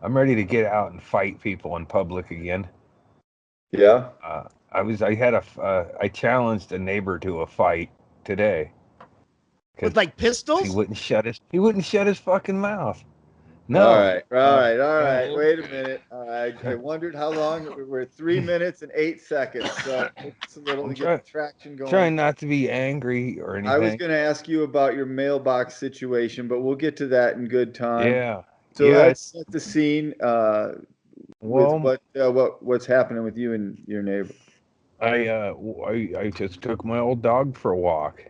I'm ready to get out and fight people in public again. Yeah. I challenged a neighbor to a fight today With because like pistols? he wouldn't shut his fucking mouth. All No. right, all right, all Yeah. right. Wait a minute. I wondered how long. We're 3 minutes and 8 seconds, so it's a little I'm to get the traction going. trying not to be angry or I was anything. going to ask you about your mailbox situation, but we'll get to that in good time. Yeah. So Yeah. let's set the scene with Well, what's happening with you and your neighbor. I just took my old dog for a walk,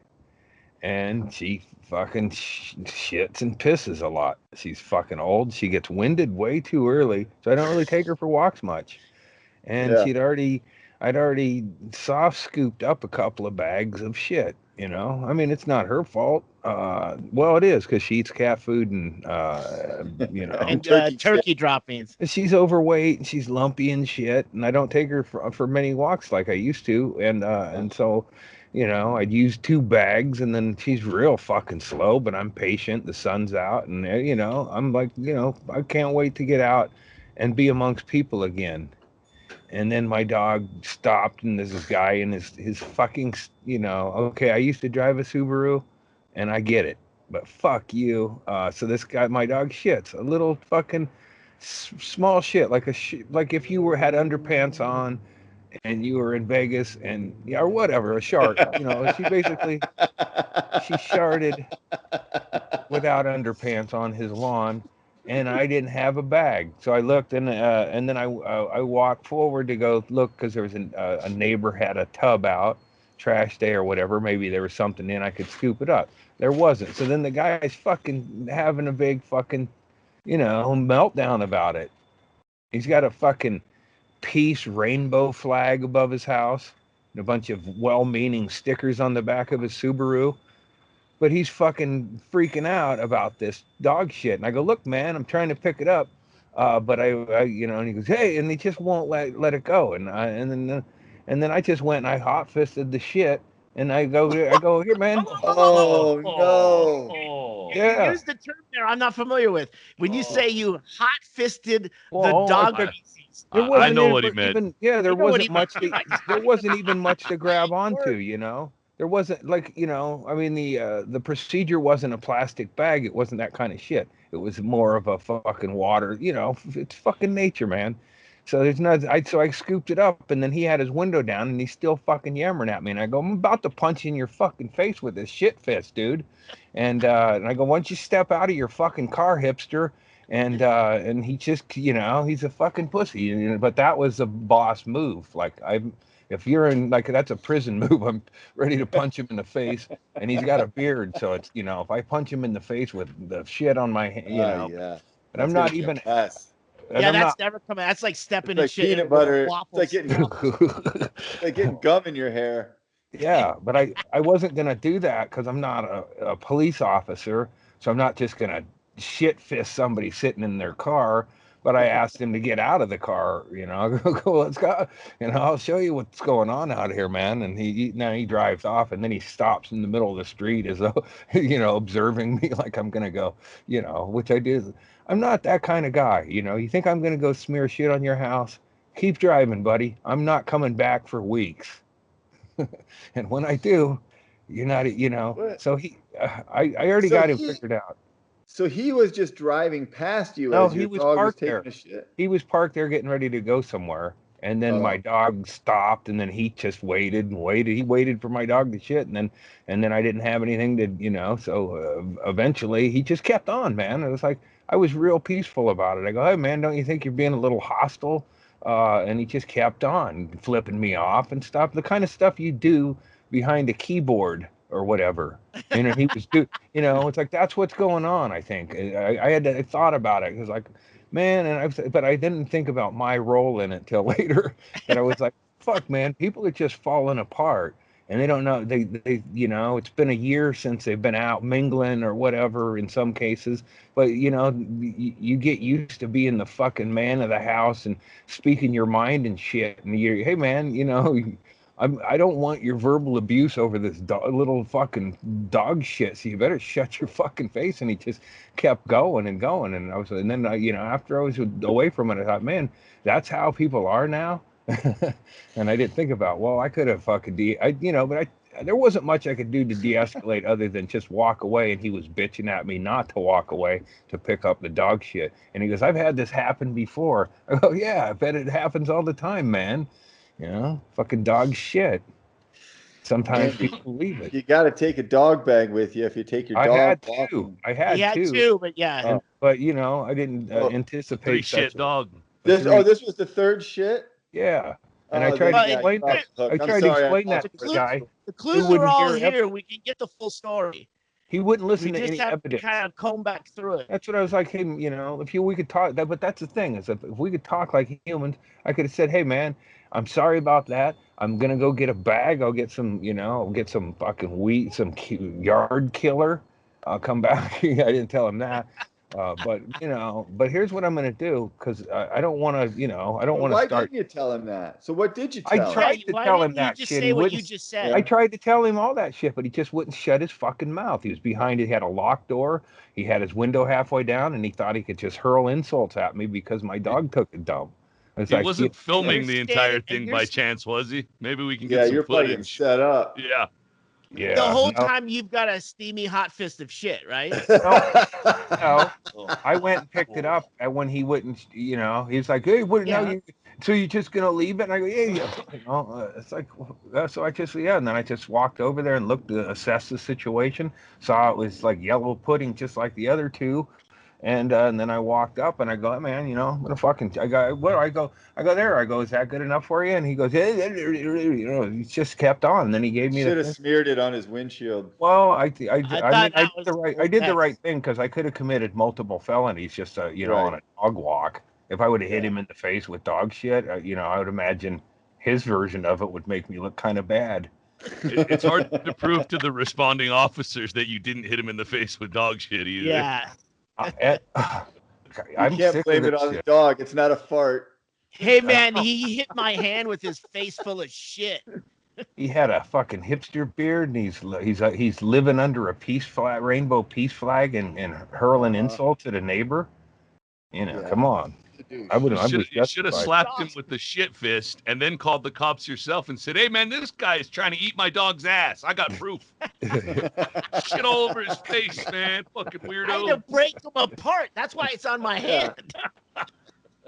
and she fucking shits and pisses a lot. She's fucking old. She gets winded way too early, so I don't really take her for walks much. And Yeah. I'd already soft scooped up a couple of bags of shit. I mean, it's not her fault. Well, it is because she eats cat food and And Turkey shit. turkey droppings. she's overweight and she's lumpy and shit. And I don't take her for many walks like I used to. And so, I'd use 2 bags, and then she's real fucking slow, but I'm patient. The sun's out, and I'm like, I can't wait to get out and be amongst people again. And then my dog stopped, and there's this guy in his fucking, okay, I used to drive a Subaru, and I get it, but fuck you. So this guy, my dog shits a little fucking small shit, like if you had underpants on and you were in Vegas and yeah, or whatever, a shark. She sharted without underpants on his lawn, and I didn't have a bag. So I looked, and then I walked forward to go look because there was a neighbor had a tub out, trash day or whatever. Maybe there was something in I could scoop it up. There wasn't. So then the guy's fucking having a big fucking meltdown about it. He's got a fucking peace rainbow flag above his house and a bunch of well-meaning stickers on the back of his Subaru, but he's fucking freaking out about this dog shit. And I go, look, man, I'm trying to pick it up, but and he goes, hey, and he just won't let it go. And then I just went and I hot fisted the shit, and I go, here, man. Oh no! You Yeah. used the term there I'm not familiar with. When you say you hot fisted the Well, dog there feces. wasn't I know what he meant. even yeah, there You know what wasn't he much meant. there wasn't even much to grab onto. There wasn't I mean the procedure wasn't a plastic bag. It wasn't that kind of shit. It was more of a fucking water. It's fucking nature, man. So there's not so I scooped it up, and then he had his window down and he's still fucking yammering at me, and I go, I'm about to punch you in your fucking face with this shit fist, dude. And I go, why don't you step out of your fucking car, hipster? And he just he's a fucking pussy. But that was a boss move. If you're in like that's a prison move, I'm ready to punch him in the face. And he's got a beard, so it's if I punch him in the face with the shit on my Yeah. and I'm That's not gonna be a even mess. and Yeah, I'm that's not never coming. That's like stepping It's in like shit peanut in butter. It's waffles. like getting gum in your hair. Yeah, but I wasn't gonna do that because I'm not a police officer, so I'm not just gonna shit fist somebody sitting in their car. But I asked him to get out of the car. Go, let's go. I'll show you what's going on out here, man. And now he drives off, and then he stops in the middle of the street as though observing me like I'm gonna go, which I do. I'm not that kind of guy. You think I'm gonna go smear shit on your house? Keep driving, buddy. I'm not coming back for weeks. And when I do, you're not. What? So I already So got him he figured out. so he was just driving past you No, as he your was dog was parked taking there. a shit. He was parked there getting ready to go somewhere. And then my Oh, dog stopped, and then he just waited and waited. He waited for my dog to shit, and then I didn't have anything to. So eventually, he just kept on, man. It was like I was real peaceful about it. I go, hey, man, don't you think you're being a little hostile? And he just kept on flipping me off and stuff. The kind of stuff you do behind a keyboard or whatever. He was it's like that's what's going on. I think I thought about it because like, man, but I didn't think about my role in it till later. That I was like, fuck, man, people are just falling apart. And they don't know it's been a year since they've been out mingling or whatever in some cases, but you get used to being the fucking man of the house and speaking your mind and shit, and hey man, I don't want your verbal abuse over this little fucking dog shit. So you better shut your fucking face. And he just kept going and going. And and then after I was away from it, I thought, man, that's how people are now. And I didn't think about, well, I could have fucking there wasn't much I could do to de-escalate other than just walk away. And he was bitching at me not to walk away to pick up the dog shit. And he goes, I've had this happen before. I go, yeah, I bet it happens all the time, man. Fucking dog shit. Sometimes Man, people leave it. You got to take a dog bag with you if you take your I dog had walking. to. I had to. to. But yeah. But I didn't anticipate Three shit dog. This was the third shit. Yeah. And I tried to explain that. I tried to explain that to the guy. The clues are all here. We can get the full story. He wouldn't listen to any just have evidence. to kind of comb back through it. That's what I was like, hey, if we could talk, but that's the thing, is if we could talk like humans, I could have said, hey, man, I'm sorry about that. I'm going to go get a bag. I'll get some, I'll get some fucking wheat, some yard killer. I'll come back. I didn't tell him that. But here's what I'm going to do, because I don't want to, I don't want to start. Why didn't you tell him that? So what did you tell him? I tried to tell him that shit. Say what you just said. I tried to tell him all that shit, but he just wouldn't shut his fucking mouth. He was behind it. He had a locked door. He had his window halfway down, and he thought he could just hurl insults at me because my dog took a dump. He wasn't filming the entire thing by chance, was he? Maybe we can get some you're footage. Set up. Yeah. Yeah. The whole time you've got a steamy hot fist of shit, right? No. I went and picked it up, and when he wouldn't, he's like, "Hey, what? Yeah. So you're just gonna leave it?" And I go, "Yeah." It's like, so I just, and then I just walked over there and looked to assess the situation. Saw it was like yellow pudding, just like the other two. And then I walked up and I go, man, I'm gonna fucking. I go there. I go, is that good enough for you? And he goes, he just kept on. And then he gave me. Should have smeared it on his windshield. Well, I did the right thing, because I could have committed multiple felonies just on a dog walk. If I would have hit him in the face with dog shit, I would imagine his version of it would make me look kind of bad. It's hard to prove to the responding officers that you didn't hit him in the face with dog shit either. Yeah. You can't blame it on the dog. It's not a fart. Hey, man, he hit my hand with his face full of shit. He had a fucking hipster beard, and he's living under a rainbow peace flag, and hurling insults at a neighbor. Come on. You should have slapped him with the shit fist and then called the cops yourself and said, "Hey, man, this guy is trying to eat my dog's ass. I got proof." Shit all over his face, man. Fucking weirdo. I had to break him apart. That's why it's on my hand.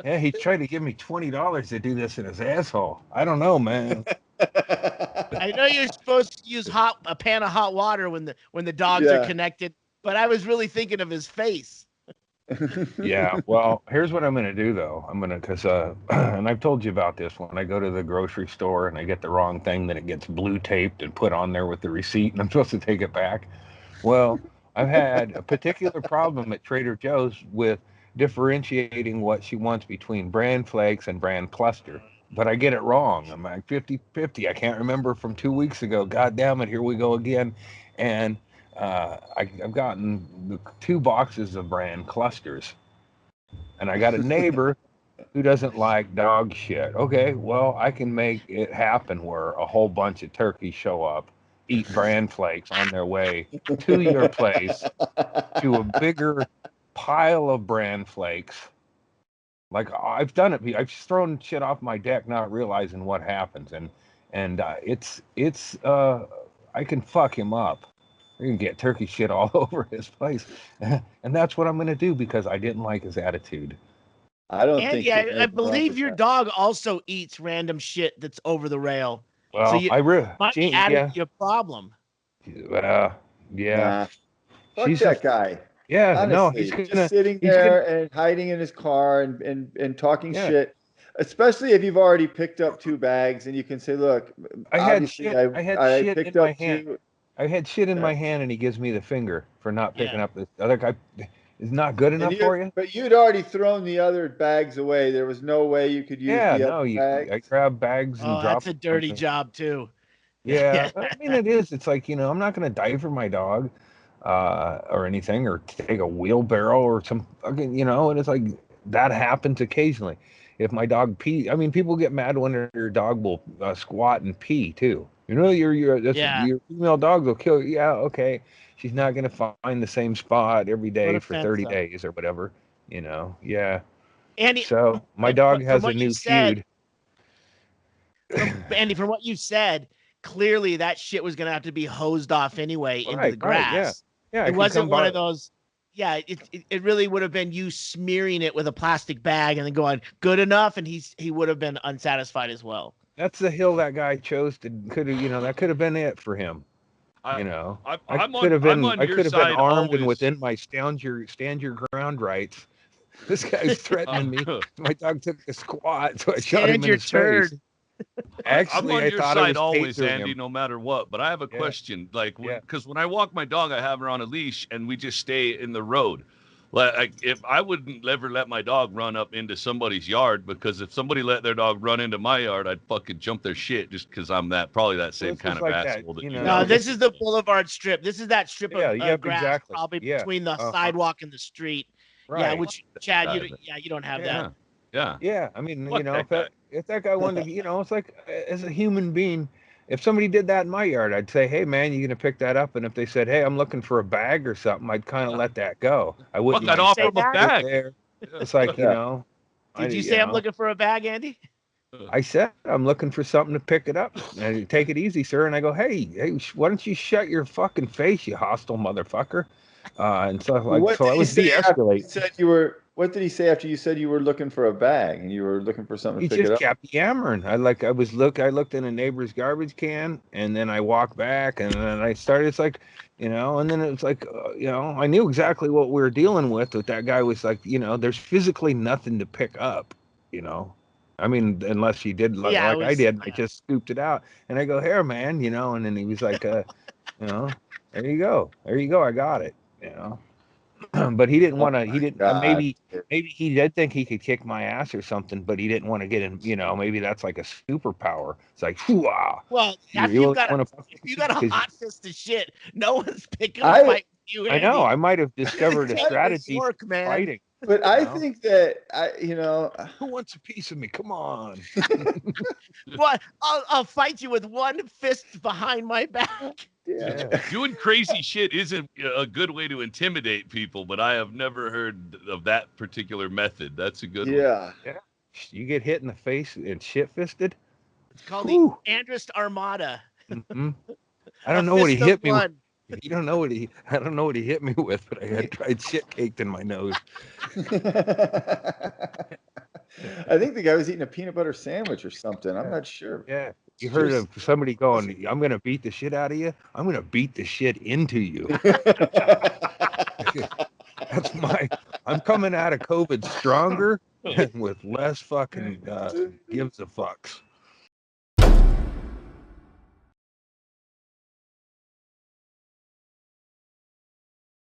Yeah, he tried to give me $20 to do this in his asshole. I don't know, man. I know you're supposed to use a pan of hot water when the dogs are connected, but I was really thinking of his face. Yeah, well, here's what I'm going to do, though. Because and I've told you about this, when I go to the grocery store and I get the wrong thing, then it gets blue taped and put on there with the receipt, and I'm supposed to take it back. Well, I've had a particular problem at Trader Joe's with differentiating what she wants between bran flakes and bran cluster. But I get it wrong. I'm like 50-50. I can't remember from 2 weeks ago. God damn it, here we go again. And I've gotten 2 boxes of bran clusters, and I got a neighbor who doesn't like dog shit. Okay, well, I can make it happen where a whole bunch of turkeys show up, eat bran flakes on their way to your place, to a bigger pile of bran flakes. Like, I've done it. I've thrown shit off my deck, not realizing what happens, and it's I can fuck him up. You can get turkey shit all over his place. And that's what I'm going to do, because I didn't like his attitude. I don't think. Yeah, I believe your dog also eats random shit that's over the rail. Well, so might be adding to your problem. Yeah. Nah. Fuck that guy. Yeah, honestly, no, he's just sitting there and hiding in his car and talking shit. Especially if you've already picked up 2 bags and you can say, "Look, I had shit in my hand. I had shit in my hand, and he gives me the finger for not picking up this other guy. Is not good enough for you? But you'd already thrown the other bags away. There was no way you could use the other bags. I grab bags and drop. That's a dirty job too. Yeah, I mean it is. It's like, I'm not going to diaper my dog or anything, or take a wheelbarrow or some fucking, and it's like that happens occasionally. if my dog pee, I mean, people get mad when your dog will squat and pee too. You know, your female dogs will kill you. Yeah, okay. She's not gonna find the same spot every day for 30 days or whatever. You know, yeah. Andy, so my dog has a new feud. Andy, from what you said, clearly that shit was gonna have to be hosed off anyway into the grass. Yeah. It wasn't one of those. Yeah, it really would have been you smearing it with a plastic bag and then going good enough, and he would have been unsatisfied as well. That's the hill that guy chose to that could have been it for him. I could have been armed and within my stand your ground rights. This guy's threatening me. My dog took a squat, so I shot him in his face. Actually, I'm on your side always, Andy, no matter what. But I have a question, because when I walk my dog, I have her on a leash, and we just stay in the road. Like, if I wouldn't ever let my dog run up into somebody's yard, because if somebody let their dog run into my yard, I'd fucking jump their shit just because I'm probably that same kind of asshole. No, this is the Boulevard Strip. This is that strip of grass, probably between the sidewalk and the street. Right. Yeah, which Chad, you don't have that. Yeah. I mean, if that guy wanted to, it's like as a human being, if somebody did that in my yard, I'd say, hey, man, you going to pick that up? And if they said, hey, I'm looking for a bag or something, I'd kind of let that go. I wouldn't. I'd offer them a bag. There. It's like, Did you say I'm looking for a bag, Andy? I said, I'm looking for something to pick it up. And take it easy, sir. And I go, hey, why don't you shut your fucking face, you hostile motherfucker? And stuff like so I was de-escalate. What did he say after you said you were looking for a bag and you were looking for something to pick it up? He just kept yammering. I looked in a neighbor's garbage can, and then I walked back, and then I started. It's like, and then it was like, I knew exactly what we were dealing with. But that guy was like, there's physically nothing to pick up. I mean, unless he did I did. I just scooped it out, and I go, here, man, and then he was like, there you go, I got it, But he didn't want to. He didn't. Maybe he did think he could kick my ass or something, but he didn't want to get in. Maybe that's like a superpower. It's like, wow. Well, if you got a hot fist of shit, no one's picking a fight with you. Andy. I know. I might have discovered a strategy for fighting. But I think that who wants a piece of me? Come on. Well, I'll fight you with one fist behind my back. Yeah. Doing crazy shit isn't a good way to intimidate people, but I have never heard of that particular method. That's a good one. Yeah. You get hit in the face and shit-fisted? It's called the Andrist Armada. Mm-hmm. I don't know what he hit me with. I don't know what he hit me with, but I had tried shit caked in my nose. I think the guy was eating a peanut butter sandwich or something. I'm not sure. Yeah. You heard of somebody going, I'm going to beat the shit out of you? I'm going to beat the shit into you. I'm coming out of COVID stronger and with less fucking gives a fucks.